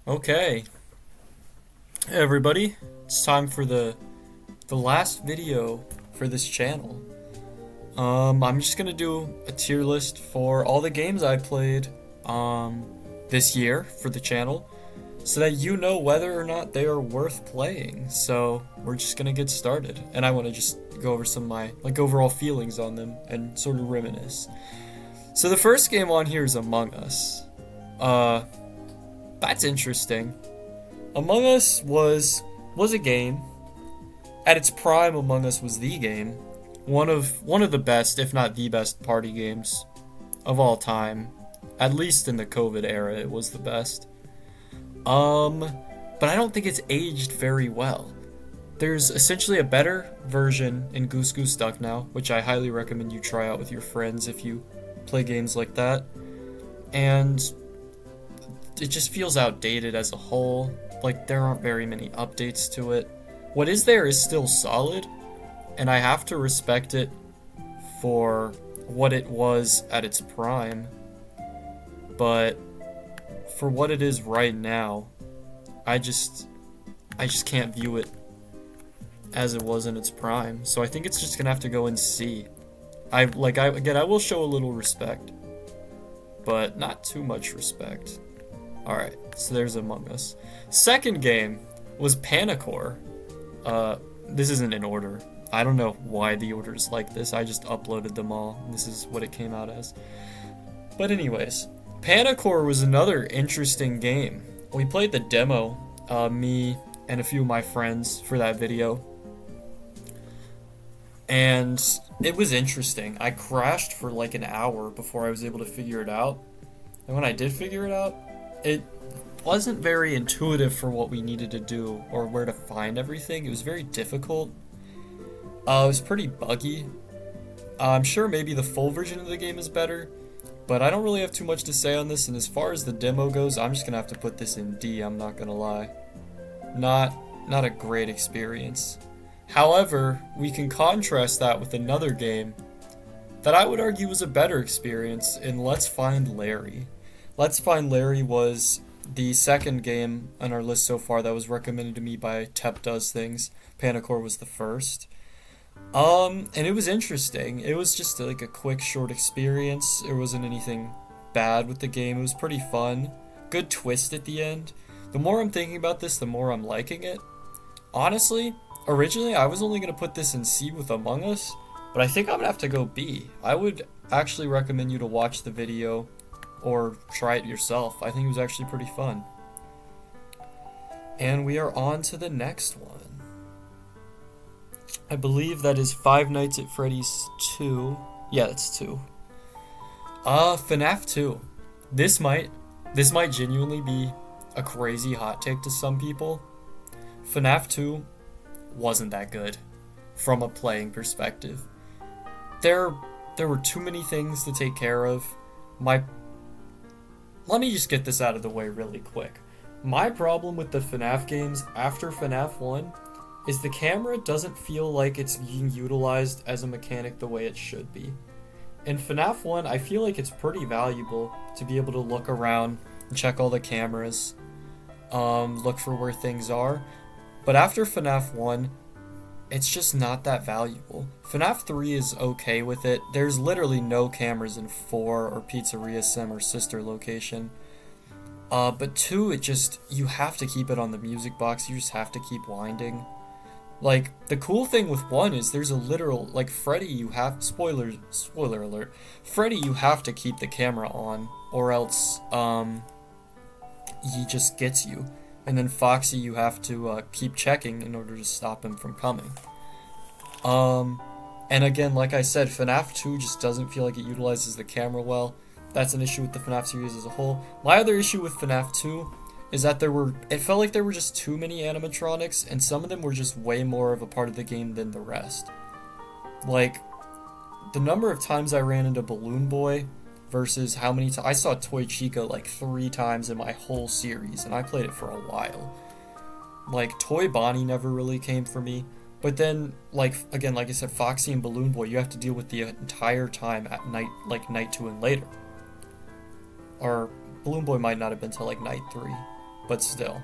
Okay, hey everybody, it's time for the last video for this channel. I'm just gonna do a tier list for all the games I played this year for the channel, so that you know whether or not they are worth playing. So we're just gonna get started, and I want to just go over some of my overall feelings on them and sort of reminisce. So the first game on here is Among Us. Uh, that's interesting. Among Us was a game. At its prime, Among Us was the game. One of the best, if not the best, party games of all time. At least in the COVID era, it was the best. But I don't think it's aged very well. There's essentially a better version in Goose Goose Duck now, which I highly recommend you try out with your friends if you play games like that. And it just feels outdated as a whole. Like, there aren't very many updates to it. What is there is still solid, and I have to respect it for what it was at its prime. But for what it is right now, I just can't view it as it was in its prime. So I think it's just gonna have to go in C. I will show a little respect, but not too much respect. Alright, so there's Among Us. Second game was Panicore. This isn't in order. I don't know why the order is like this. I just uploaded them all. This is what it came out as. But anyways, Panicore was another interesting game. We played the demo, me and a few of my friends for that video. And it was interesting. I crashed for like an hour before I was able to figure it out. And when I did figure it out, it wasn't very intuitive for what we needed to do or where to find everything. It was very difficult. It was pretty buggy. I'm sure maybe the full version of the game is better, but I don't really have too much to say on this, and as far as the demo goes, I'm just gonna have to put this in D, I'm not gonna lie. Not a great experience. However, we can contrast that with another game that I would argue was a better experience in Let's Find Larry. Let's Find Larry was the second game on our list so far that was recommended to me by Tep Does Things. Panicore was the first. And it was interesting. It was just like a quick, short experience. There wasn't anything bad with the game. It was pretty fun. Good twist at the end. The more I'm thinking about this, the more I'm liking it. Honestly, originally I was only going to put this in C with Among Us, but I think I'm going to have to go B. I would actually recommend you to watch the video or try it yourself. I think it was actually pretty fun. And we are on to the next one. I believe that is Five Nights at Freddy's 2. Yeah, that's 2. FNAF 2. This might genuinely be a crazy hot take to some people. FNAF 2 wasn't that good from a playing perspective. There were too many things to take care of. Let me just get this out of the way really quick. My problem with the FNAF games after FNAF 1 is the camera doesn't feel like it's being utilized as a mechanic the way it should be. In FNAF 1, I feel like it's pretty valuable to be able to look around and check all the cameras, look for where things are. But after FNAF 1, it's just not that valuable. FNAF 3 is okay with it. There's literally no cameras in 4 or Pizzeria Sim or Sister Location. But 2, you have to keep it on the music box. You just have to keep winding. Like, the cool thing with 1 is there's a literal, like, Freddy, spoiler alert, Freddy, you have to keep the camera on, or else, he just gets you. And then Foxy, you have to, keep checking in order to stop him from coming. And again, like I said, FNAF 2 just doesn't feel like it utilizes the camera well. That's an issue with the FNAF series as a whole. My other issue with FNAF 2 is that it felt like there were just too many animatronics, and some of them were just way more of a part of the game than the rest. Like, the number of times I ran into Balloon Boy versus how many times I saw Toy Chica like 3 times in my whole series, and I played it for a while. Like, Toy Bonnie never really came for me, but then, like I said, Foxy and Balloon Boy, you have to deal with the entire time at night, like night 2 and later. Or Balloon Boy might not have been till like night 3. but still.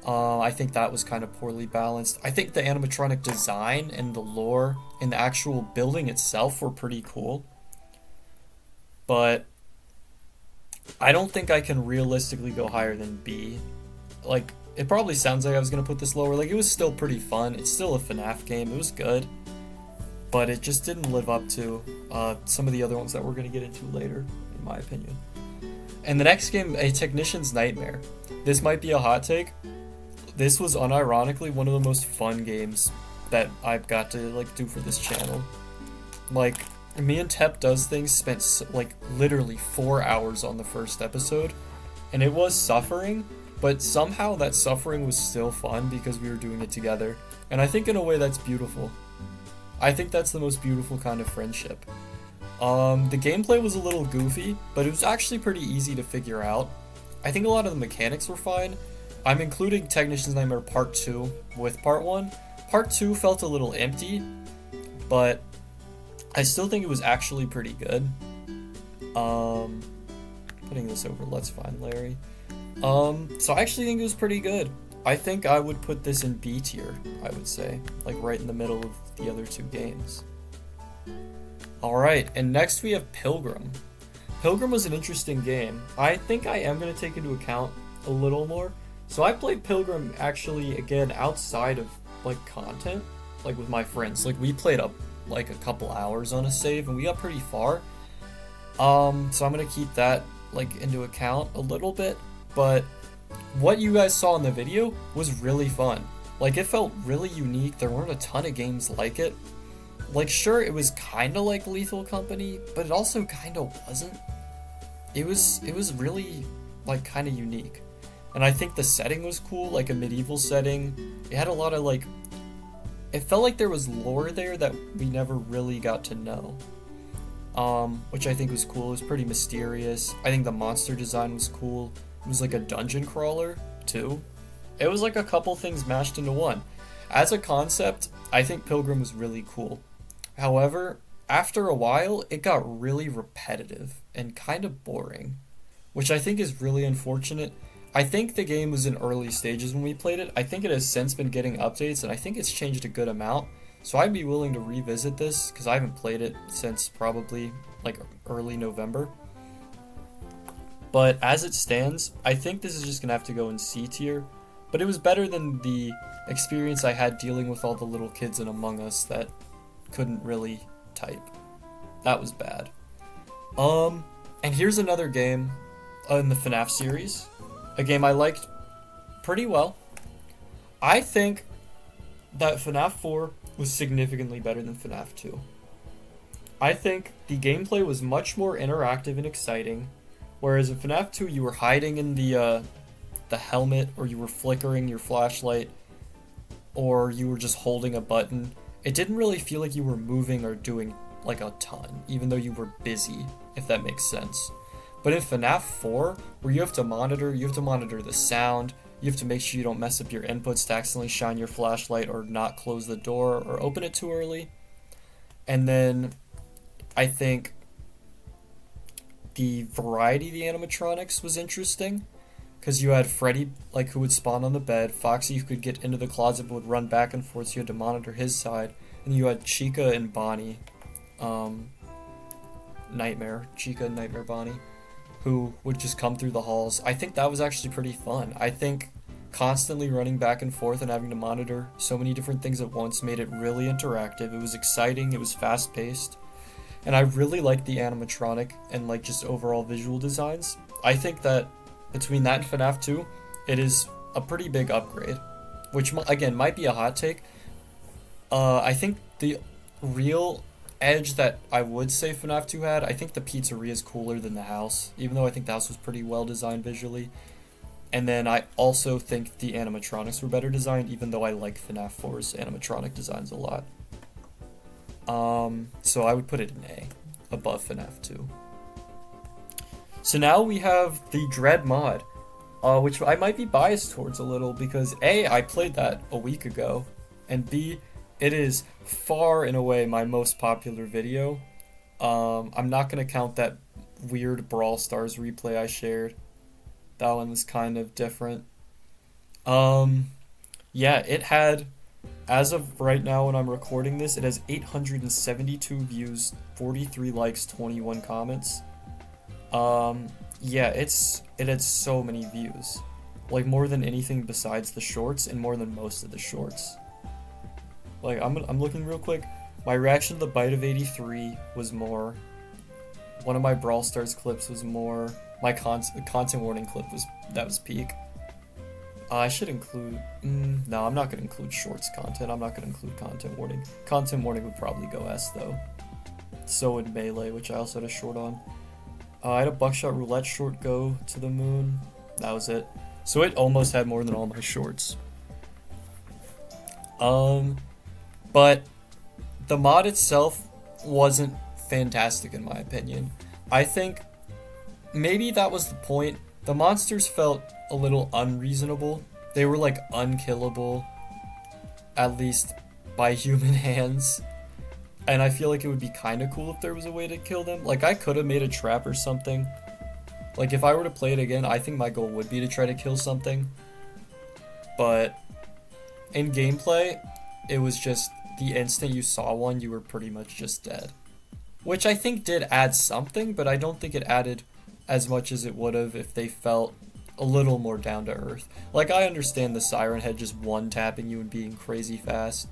I think that was kind of poorly balanced. I think the animatronic design and the lore and the actual building itself were pretty cool, but I don't think I can realistically go higher than B. Like, it probably sounds like I was gonna put this lower. Like, it was still pretty fun. It's still a FNAF game. It was good, but it just didn't live up to some of the other ones that we're gonna get into later, in my opinion. And the next game, A Technician's Nightmare. This might be a hot take. This was unironically one of the most fun games that I've got to like do for this channel. Like, me and Tep Does Things spent like literally 4 hours on the first episode, and it was suffering, but somehow that suffering was still fun because we were doing it together. And I think in a way that's beautiful. I think that's the most beautiful kind of friendship. The gameplay was a little goofy, but it was actually pretty easy to figure out. I think a lot of the mechanics were fine. I'm including Technician's Nightmare Part 2 with Part 1. Part 2 felt a little empty, but I still think it was actually pretty good. Putting this over, let's find Larry. So I actually think it was pretty good. I think I would put this in B tier, I would say. Like right in the middle of the other two games. Alright, and next we have Pilgrim. Pilgrim was an interesting game. I think I am going to take into account a little more. So I played Pilgrim actually, again, outside of, like, content. Like, with my friends. Like, we played up, like, a couple hours on a save, and we got pretty far. So I'm going to keep that, like, into account a little bit. But what you guys saw in the video was really fun. Like, it felt really unique. There weren't a ton of games like it. Like, sure, it was kind of like Lethal Company, but it also kind of wasn't. It was really, like, kind of unique. And I think the setting was cool, like a medieval setting. It had a lot of, like, it felt like there was lore there that we never really got to know. Which I think was cool. It was pretty mysterious. I think the monster design was cool. It was like a dungeon crawler, too. It was like a couple things mashed into one. As a concept, I think Pilgrim was really cool. However, after a while, it got really repetitive and kind of boring, which I think is really unfortunate. I think the game was in early stages when we played it. I think it has since been getting updates, and I think it's changed a good amount. So I'd be willing to revisit this, because I haven't played it since probably like early November. But as it stands, I think this is just going to have to go in C tier. But it was better than the experience I had dealing with all the little kids in Among Us that couldn't really type. That was bad. And here's another game in the FNAF series. A game I liked pretty well. I think that FNAF 4 was significantly better than FNAF 2. I think the gameplay was much more interactive and exciting, whereas in FNAF 2 you were hiding in the helmet, or you were flickering your flashlight, or you were just holding a button. It didn't really feel like you were moving or doing like a ton, even though you were busy, if that makes sense. But in FNAF 4, where you have to monitor the sound, you have to make sure you don't mess up your inputs to accidentally shine your flashlight or not close the door or open it too early. And then I think the variety of the animatronics was interesting, because you had Freddy, like, who would spawn on the bed, Foxy, who could get into the closet but would run back and forth, so you had to monitor his side, and you had Chica and Bonnie, Chica and Nightmare Bonnie, who would just come through the halls. I think that was actually pretty fun. I think constantly running back and forth and having to monitor so many different things at once made it really interactive. It was exciting, it was fast-paced, and I really liked the animatronic and, like, just overall visual designs. I think that between that and FNAF 2, it is a pretty big upgrade, which, again, might be a hot take. I think the real edge that I would say FNAF 2 had, I think the pizzeria is cooler than the house, even though I think the house was pretty well designed visually. And then I also think the animatronics were better designed, even though I like FNAF 4's animatronic designs a lot. So I would put it in A, above FNAF 2. So now we have the Dread mod, which I might be biased towards a little, because A, I played that a week ago, and B, it is far and away my most popular video. I'm not going to count that weird Brawl Stars replay I shared. That one was kind of different. Um, yeah, it had, as of right now when I'm recording this, it has 872 views, 43 likes, 21 comments. Um, yeah, it had so many views. Like more than anything besides the shorts and more than most of the shorts. Like I'm looking real quick. My reaction to the Bite of 83 was more. One of my Brawl Stars clips was more. My content warning clip was peak. I should include. No, I'm not gonna include shorts content. I'm not gonna include content warning. Content warning would probably go S though. So would Melee, which I also had a short on. I had a Buckshot Roulette short go to the moon. That was it. So it almost had more than all my shorts. But the mod itself wasn't fantastic in my opinion. I think maybe that was the point. The monsters felt a little unreasonable. They were like unkillable, at least by human hands. And I feel like it would be kind of cool if there was a way to kill them. Like I could have made a trap or something. Like if I were to play it again, I think my goal would be to try to kill something. But in gameplay, it was just the instant you saw one, you were pretty much just dead. Which I think did add something, but I don't think it added as much as it would have if they felt a little more down to earth. Like I understand the Siren Head just one-tapping you and being crazy fast.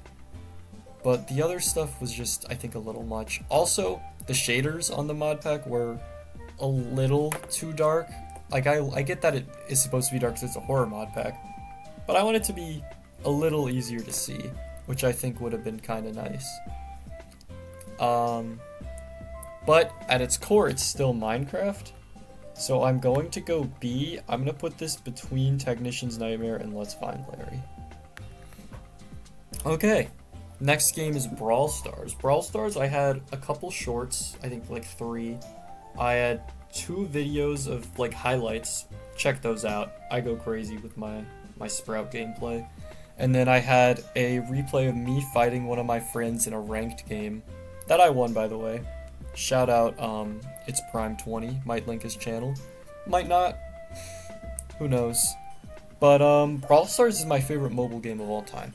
But the other stuff was just, I think, a little much. Also, the shaders on the mod pack were a little too dark. Like, I get that it is supposed to be dark because it's a horror mod pack. But I want it to be a little easier to see, which I think would have been kind of nice. But at its core, it's still Minecraft. So I'm going to go B. I'm going to put this between Technician's Nightmare and Let's Find Larry. Okay. Next game is Brawl Stars. Brawl Stars, I had a couple shorts, I think like 3. I had 2 videos of like highlights. Check those out. I go crazy with my Sprout gameplay. And then I had a replay of me fighting one of my friends in a ranked game that I won, by the way. Shout out, it's Prime 20. Might link his channel. Might not. Who knows. But Brawl Stars is my favorite mobile game of all time.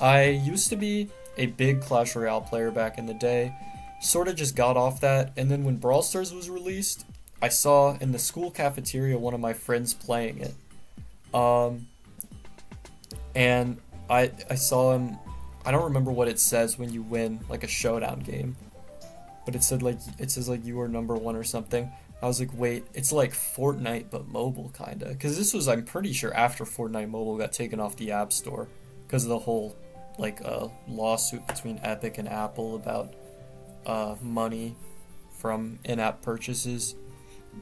I used to be a big Clash Royale player back in the day. Sort of just got off that, and then when Brawl Stars was released, I saw in the school cafeteria one of my friends playing it. And I saw him. I don't remember what it says when you win like a showdown game, but it says like you were number 1 or something. I was like, wait, it's like Fortnite but mobile kinda, because this was, I'm pretty sure, after Fortnite Mobile got taken off the App Store because of the whole like lawsuit between Epic and Apple about money from in-app purchases.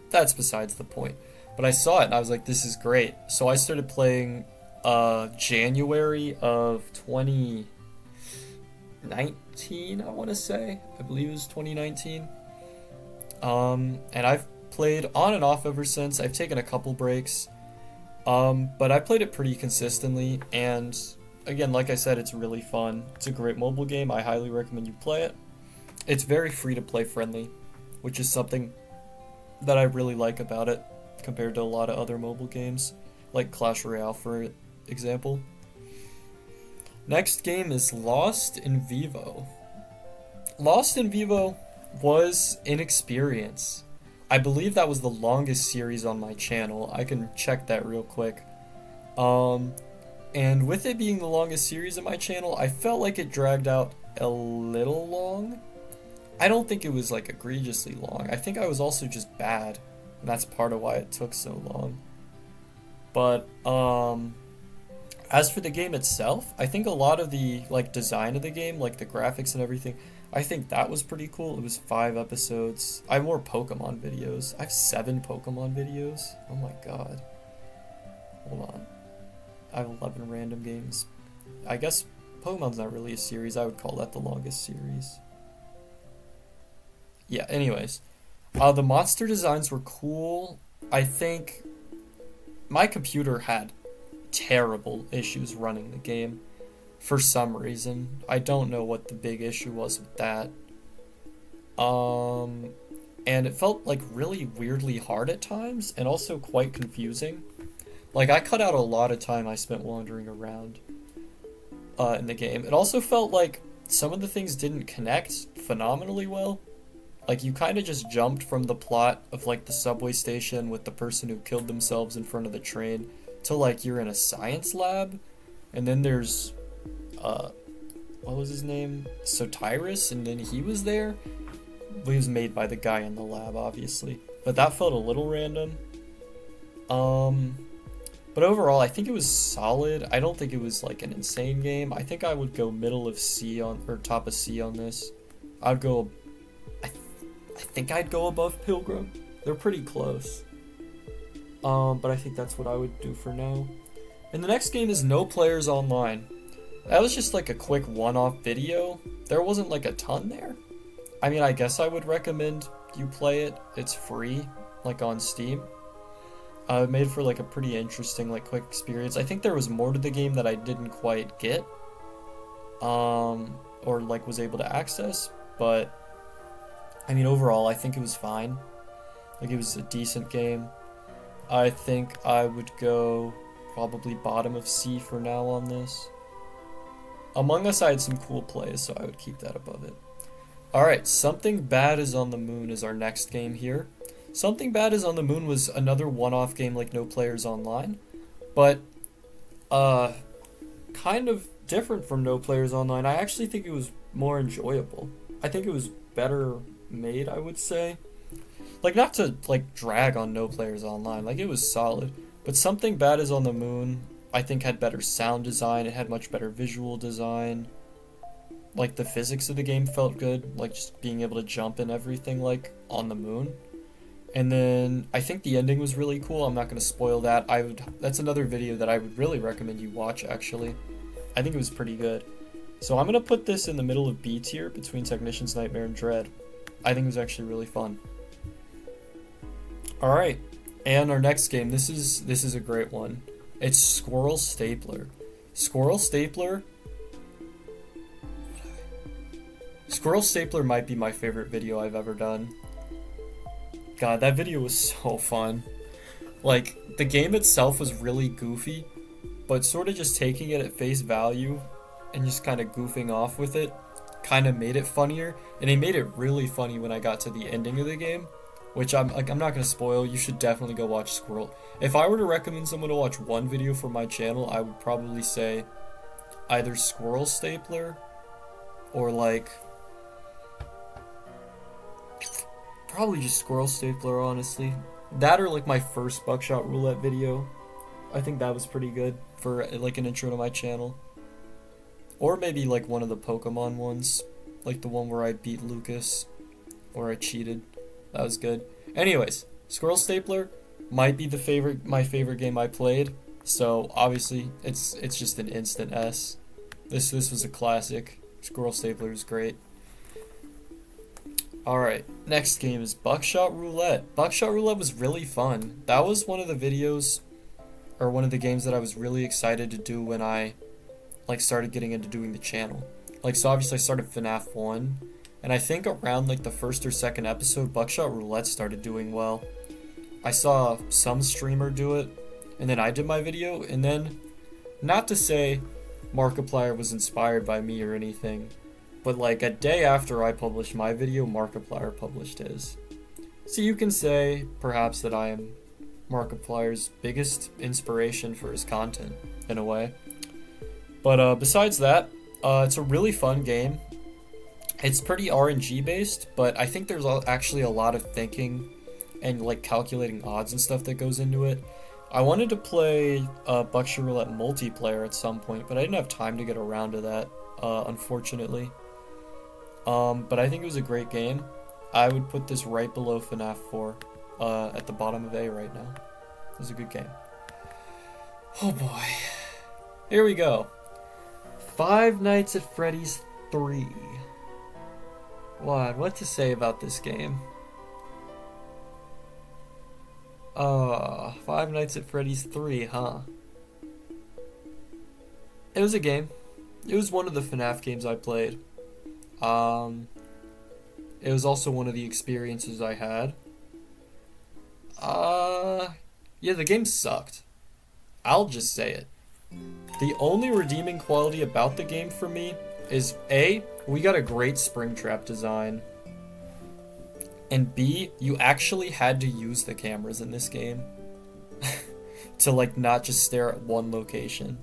That's besides the point. But I saw it and I was like, this is great. So I started playing January of 2019, I want to say. I believe it was 2019. And I've played on and off ever since. I've taken a couple breaks. But I played it pretty consistently, and again, like I said, it's really fun. It's a great mobile game. I highly recommend you play it. It's very free-to-play friendly, which is something that I really like about it compared to a lot of other mobile games, like Clash Royale, for example. Next game is Lost in Vivo. Lost in Vivo was an experience. I believe that was the longest series on my channel. I can check that real quick. And with it being the longest series on my channel, I felt like it dragged out a little long. I don't think it was like egregiously long. I think I was also just bad, and that's part of why it took so long. But as for the game itself, I think a lot of the like design of the game, like the graphics and everything, I think that was pretty cool. It was 5 episodes. I have more Pokemon videos. I have 7 Pokemon videos. Oh my god. Hold on. I have 11 random games. I guess Pokemon's not really a series. I would call that the longest series. Yeah, anyways. The monster designs were cool. I think my computer had terrible issues running the game for some reason. I don't know what the big issue was with that. and it felt like really weirdly hard at times and also quite confusing. Like I cut out a lot of time I spent wandering around in the game. It also felt like some of the things didn't connect phenomenally well. Like you kind of just jumped from the plot of like the subway station with the person who killed themselves in front of the train to like you're in a science lab, and then there's uh what was his name? Sotiris, and then he was there. He was made by the guy in the lab, obviously. But that felt a little random. But overall, I think it was solid. I don't think it was like an insane game. I think I would go middle of C on, or top of C on this. I'd go, I think I'd go above Pilgrim. They're pretty close. But I think that's what I would do for now. And the next game is No Players Online. That was just like a quick one-off video. There wasn't like a ton there. I mean, I guess I would recommend you play it. It's free, like on Steam. It made for like a pretty interesting, like quick experience. I think there was more to the game that I didn't quite get, or like was able to access. But I mean, overall, I think it was fine. Like it was a decent game. I think I would go probably bottom of C for now on this. Among Us, I had some cool plays, so I would keep that above it. Alright, Something Bad Is on the Moon is our next game here. Something Bad Is on the Moon was another one-off game like No Players Online, but kind of different from No Players Online. I actually think it was more enjoyable. I think it was better made, I would say. Like, not to like drag on No Players Online, like it was solid, but Something Bad Is on the Moon I think had better sound design, it had much better visual design. Like the physics of the game felt good, like just being able to jump and everything like on the moon. And then I think the ending was really cool. I'm not going to spoil that. That's another video that I would really recommend you watch actually. I think it was pretty good. So I'm going to put this in the middle of B tier between Technician's Nightmare and Dread. I think it was actually really fun. All right. And our next game, this is a great one. It's Squirrel Stapler. Squirrel Stapler might be my favorite video I've ever done. God, that video was so fun. Like, the game itself was really goofy, but sort of just taking it at face value and just kind of goofing off with it kind of made it funnier. And it made it really funny when I got to the ending of the game, which I'm not going to spoil. You should definitely go watch Squirrel. If I were to recommend someone to watch one video from my channel, I would probably say either Squirrel Stapler or like probably just Squirrel Stapler, honestly. That or like my first Buckshot Roulette video. I think that was pretty good for like an intro to my channel. Or maybe like one of the Pokemon ones, like the one where I beat Lucas or I cheated. That was good. Anyways, Squirrel Stapler might be my favorite game I played. So obviously it's just an instant S. This was a classic. Squirrel Stapler is great. Alright, next game is Buckshot Roulette. Buckshot Roulette was really fun. That was one of the videos, or one of the games that I was really excited to do when I like started getting into doing the channel. Like, so obviously I started FNAF 1, and I think around like the first or second episode, Buckshot Roulette started doing well. I saw some streamer do it, and then I did my video, and then, not to say Markiplier was inspired by me or anything, but like a day after I published my video, Markiplier published his. So you can say, perhaps, that I am Markiplier's biggest inspiration for his content, in a way. But besides that, it's a really fun game. It's pretty RNG based, but I think there's actually a lot of thinking and like calculating odds and stuff that goes into it. I wanted to play Buckshot Roulette multiplayer at some point, but I didn't have time to get around to that, unfortunately. But I think it was a great game. I would put this right below FNAF 4, at the bottom of A right now. It was a good game. Oh boy. Here we go. Five Nights at Freddy's 3. What to say about this game? Five Nights at Freddy's 3, huh? It was a game. It was one of the FNAF games I played. It It was also one of the experiences I had. Yeah, the game sucked. I'll just say it. The only redeeming quality about the game for me is A, we got a great Springtrap design. And B, you actually had to use the cameras in this game to like not just stare at one location.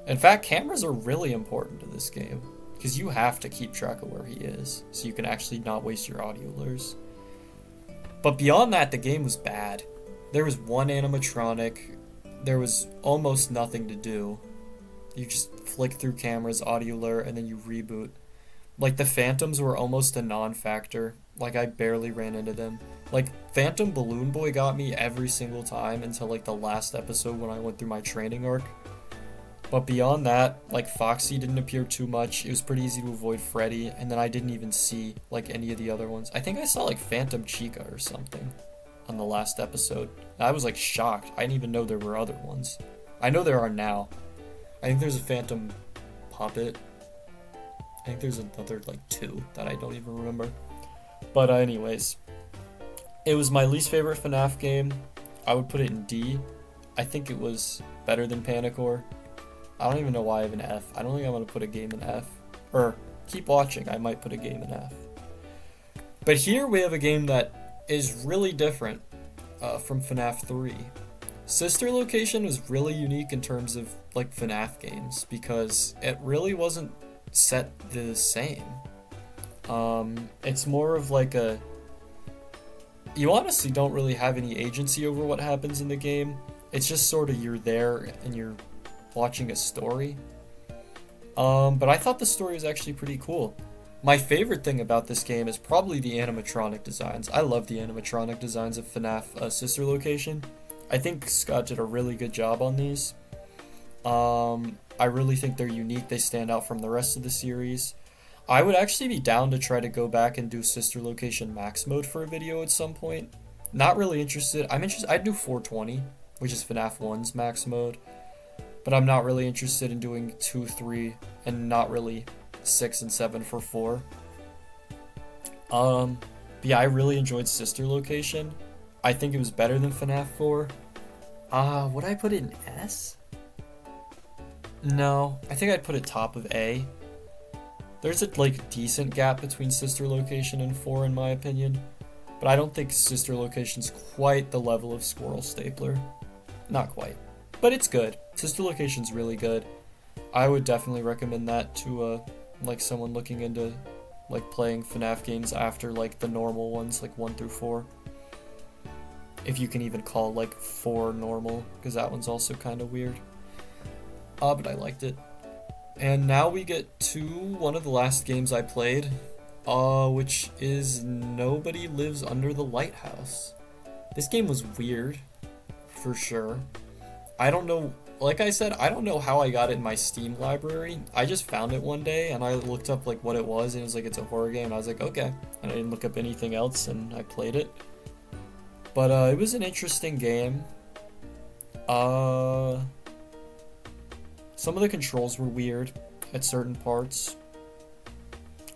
In fact, cameras are really important to this game because you have to keep track of where he is so you can actually not waste your audio lures. But beyond that, the game was bad. There was one animatronic. There was almost nothing to do. You just flick through cameras, audio lure, and then you reboot. Like, the phantoms were almost a non-factor. Like, I barely ran into them. Like, Phantom Balloon Boy got me every single time until, like, the last episode when I went through my training arc. But beyond that, like, Foxy didn't appear too much. It was pretty easy to avoid Freddy, and then I didn't even see, like, any of the other ones. I think I saw, like, Phantom Chica or something on the last episode. I was, like, shocked. I didn't even know there were other ones. I know there are now. I think there's a Phantom Puppet. I think there's another, like, 2 that I don't even remember. But anyways, it was my least favorite FNAF game. I would put it in D. I think it was better than Panicore. I don't even know why I have an F. I don't think I'm going to put a game in F. Or, keep watching, I might put a game in F. But here we have a game that is really different from FNAF 3. Sister Location was really unique in terms of, like, FNAF games, because it really wasn't set the same. It's more of like a... You honestly don't really have any agency over what happens in the game. It's just sort of you're there and you're watching a story. But I thought the story was actually pretty cool. My favorite thing about this game is probably the animatronic designs. I love the animatronic designs of FNAF Sister Location. I think Scott did a really good job on these. I really think they're unique. They stand out from the rest of the series. I would actually be down to try to go back and do Sister Location Max Mode for a video at some point. Not really interested. I'm interested. I'd do 420, which is FNAF 1's Max Mode. But I'm not really interested in doing 2, 3, and not really 6 and 7 for 4. But yeah, I really enjoyed Sister Location. I think it was better than FNAF 4. Would I put it in S? No, I think I'd put it top of A. There's a, like, decent gap between Sister Location and 4 in my opinion. But I don't think Sister Location's quite the level of Squirrel Stapler. Not quite. But it's good. Sister Location's really good. I would definitely recommend that to, like, someone looking into, like, playing FNAF games after, like, the normal ones, like 1 through 4. If you can even call, like, 4 normal, because that one's also kind of weird. But I liked it. And now we get to one of the last games I played, which is Nobody Lives Under the Lighthouse. This game was weird, for sure. I don't know, like I said, I don't know how I got it in my Steam library. I just found it one day, and I looked up, like, what it was, and it was like, it's a horror game, and I was like, okay. And I didn't look up anything else, and I played it. But, it was an interesting game. Some of the controls were weird at certain parts.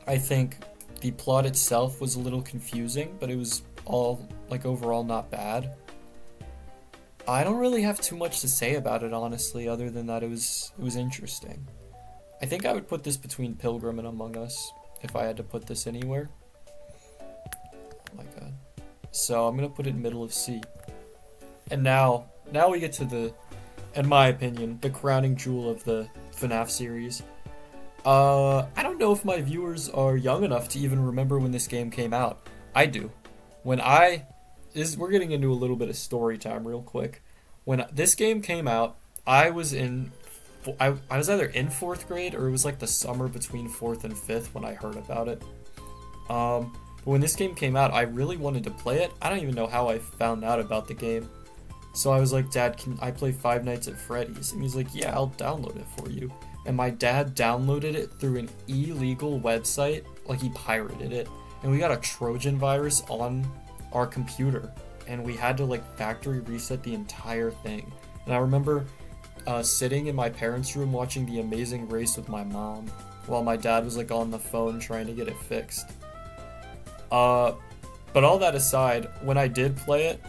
I think the plot itself was a little confusing, but it was all, like, overall not bad. I don't really have too much to say about it, honestly, other than that it was interesting. I think I would put this between Pilgrim and Among Us, if I had to put this anywhere. Oh my god. So I'm gonna put it in middle of C. And now we get to the, in my opinion, the crowning jewel of the FNAF series. I don't know if my viewers are young enough to even remember when this game came out. I do. We're getting into a little bit of story time real quick. When this game came out, I was either in 4th grade or it was like the summer between 4th and 5th when I heard about it. But when this game came out, I really wanted to play it. I don't even know how I found out about the game. So I was like, Dad, can I play Five Nights at Freddy's? And he's like, yeah, I'll download it for you. And my dad downloaded it through an illegal website, like he pirated it. And we got a Trojan virus on our computer. And we had to, like, factory reset the entire thing. And I remember sitting in my parents' room watching The Amazing Race with my mom while my dad was, like, on the phone trying to get it fixed. Uh, but all that aside, when I did play it,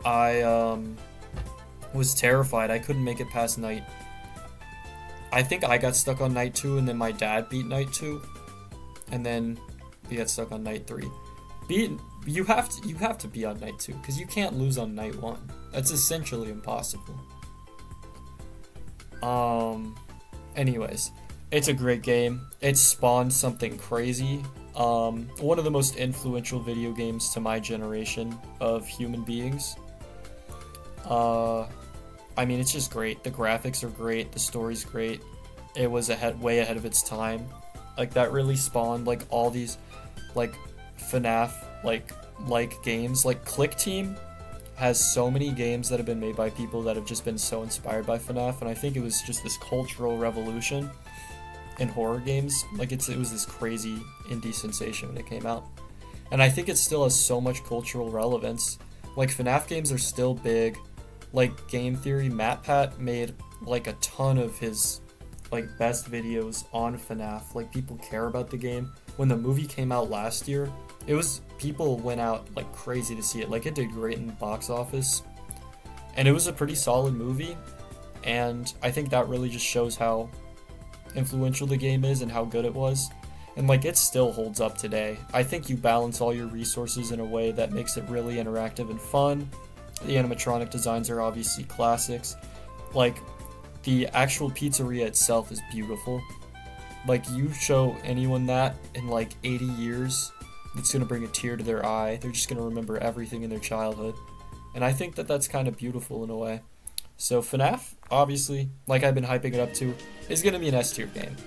I was terrified. I couldn't make it past night. I think I got stuck on night 2, and then my dad beat night 2, and then we got stuck on night 3. You have to be on night 2 because you can't lose on night 1. That's essentially impossible. Anyways, it's a great game. It spawned something crazy. One of the most influential video games to my generation of human beings. I mean, it's just great. The graphics are great. The story's great. It was way ahead of its time. Like, that really spawned, like, all these, like, FNAF, like games. Like, Click Team has so many games that have been made by people that have just been so inspired by FNAF, and I think it was just this cultural revolution in horror games. Like, it was this crazy indie sensation when it came out. And I think it still has so much cultural relevance. Like, FNAF games are still big. Like, Game Theory, MatPat made, like, a ton of his, like, best videos on FNAF. Like, people care about the game. When the movie came out last year, people went out, like, crazy to see it. Like, it did great in the box office. And it was a pretty solid movie. And I think that really just shows how influential the game is and how good it was. And, like, it still holds up today. I think you balance all your resources in a way that makes it really interactive and fun. The animatronic designs are obviously classics. Like, the actual pizzeria itself is beautiful. Like, you show anyone that in, like, 80 years, it's gonna bring a tear to their eye. They're just gonna remember everything in their childhood. And I think that that's kind of beautiful in a way. So FNAF, obviously, like I've been hyping it up to, is gonna be an S tier game.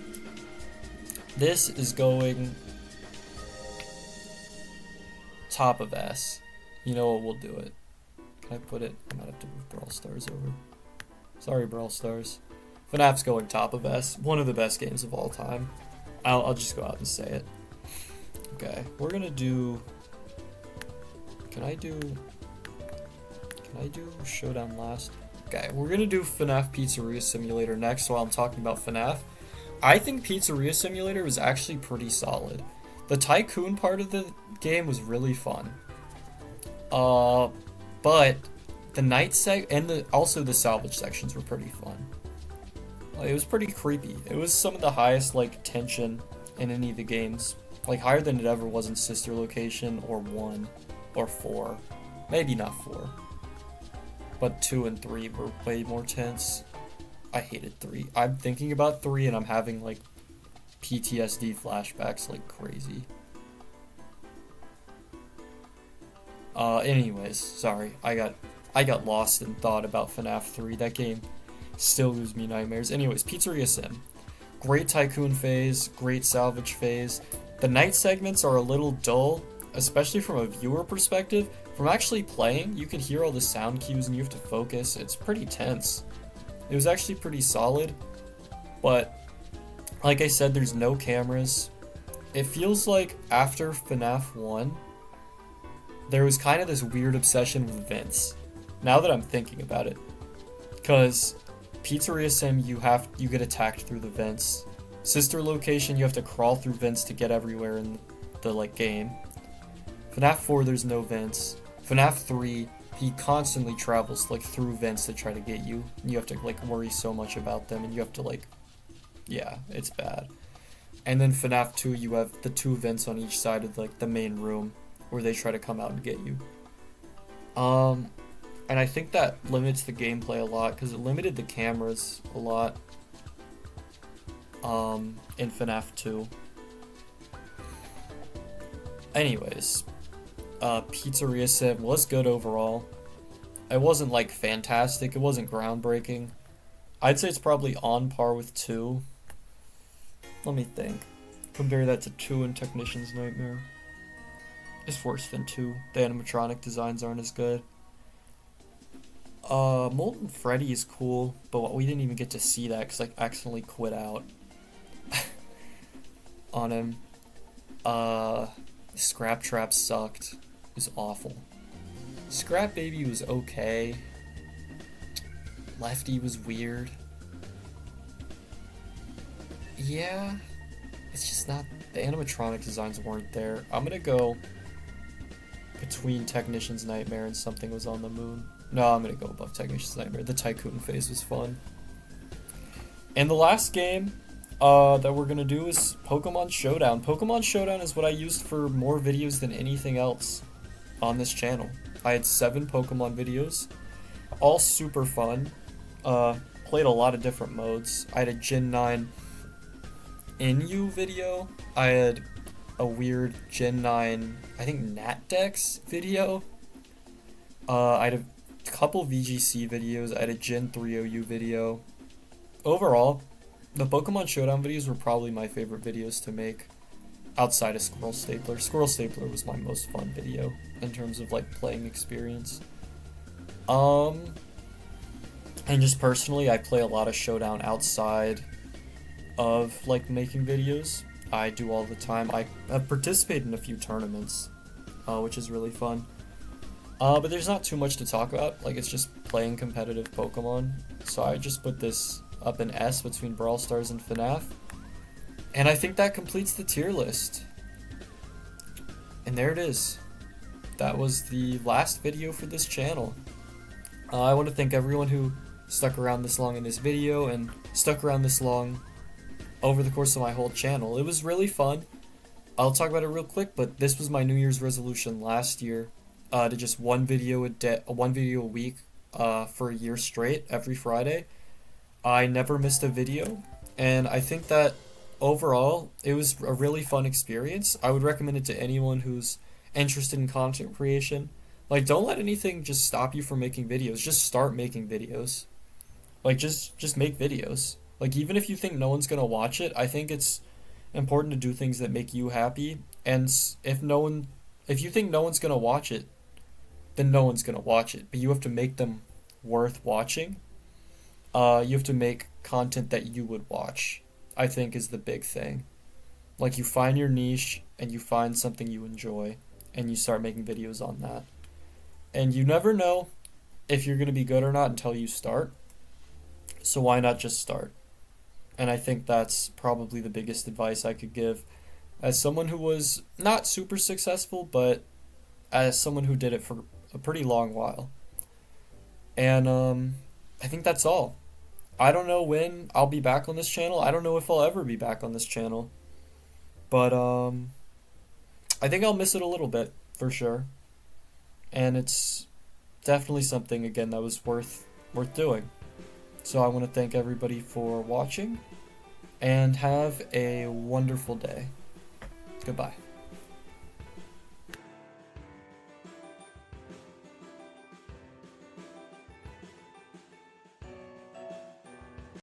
This is going top of S. You know what, we'll do it. Can I put it? I might have to move Brawl Stars over. Sorry, Brawl Stars. FNAF's going top of S. One of the best games of all time. I'll just go out and say it. Okay, we're gonna do... Can I do Showdown last? Okay, we're gonna do FNAF Pizzeria Simulator next while I'm talking about FNAF. I think Pizzeria Simulator was actually pretty solid. The tycoon part of the game was really fun. But the night and also the salvage sections were pretty fun. Like, it was pretty creepy. It was some of the highest, like, tension in any of the games. Like, higher than it ever was in Sister Location or 1 or 4. Maybe not 4. But 2 and 3 were way more tense. I hated 3. I'm thinking about 3 and I'm having, like, PTSD flashbacks like crazy. Anyways, sorry. I got lost in thought about FNAF 3. That game still gives me nightmares. Anyways, Pizzeria Sim. Great tycoon phase, great salvage phase. The night segments are a little dull, especially from a viewer perspective. From actually playing, you can hear all the sound cues and you have to focus. It's pretty tense. It was actually pretty solid, but like I said, there's no cameras. It feels like after FNAF 1, there was kind of this weird obsession with vents. Now that I'm thinking about it, because Pizzeria Sim, you get attacked through the vents. Sister Location, you have to crawl through vents to get everywhere in the like game. FNAF 4, there's no vents. FNAF 3, he constantly travels like through vents to try to get you. And you have to like worry so much about them, and you have to like, yeah, it's bad. And then FNAF 2, you have the 2 vents on each side of like the main room where they try to come out and get you. And I think that limits the gameplay a lot because it limited the cameras a lot. In FNAF 2. Anyways, Pizzeria Sim was good overall. It wasn't like fantastic, it wasn't groundbreaking. I'd say it's probably on par with 2. Let me think. Compare that to 2 and Technician's Nightmare. It's worse than 2. The animatronic designs aren't as good. Molten Freddy is cool, but we didn't even get to see that because I accidentally quit out on him. Scrap Trap sucked. It was awful. Scrap Baby was okay. Lefty was weird. Yeah, it's just not, the animatronic designs weren't there. I'm gonna go between Technician's Nightmare and Something Was on the Moon. No, I'm gonna go above Technician's Nightmare. The Tycoon phase was fun. And the last game that we're gonna do is Pokemon Showdown. Pokemon Showdown is what I used for more videos than anything else on this channel. I had 7 Pokemon videos, all super fun. Played a lot of different modes. I had a Gen 9 Inu video. I had a weird Gen 9, I think Natdex video. I had a couple VGC videos. I had a Gen 3 OU video. Overall, the Pokemon Showdown videos were probably my favorite videos to make outside of Squirrel Stapler. Squirrel Stapler was my most fun video in terms of like playing experience. And just personally, I play a lot of Showdown outside of like making videos. I do all the time. I have participated in a few tournaments, which is really fun. But there's not too much to talk about. Like, it's just playing competitive Pokemon. So I just put this up in S between Brawl Stars and FNAF. And I think that completes the tier list. And there it is. That was the last video for this channel. I want to thank everyone who stuck around this long in this video and stuck around this long over the course of my whole channel. It was really fun. I'll talk about it real quick, but this was my New Year's resolution last year, to just one video a week for a year straight, every Friday. I never missed a video, and I think that overall it was a really fun experience. I would recommend it to anyone who's interested in content creation. Like, don't let anything just stop you from making videos. Just start making videos. Like, just make videos. Like, even if you think no one's gonna watch it, I think it's important to do things that make you happy. And if you think no one's gonna watch it, then no one's gonna watch it. But you have to make them worth watching. You have to make content that you would watch, I think, is the big thing. Like, you find your niche and you find something you enjoy and you start making videos on that. And you never know if you're gonna be good or not until you start. So why not just start? And I think that's probably the biggest advice I could give as someone who was not super successful, but as someone who did it for a pretty long while. And I think that's all. I don't know when I'll be back on this channel. I don't know if I'll ever be back on this channel. But I think I'll miss it a little bit, for sure. And it's definitely something, again, that was worth doing. So I want to thank everybody for watching, and have a wonderful day. Goodbye.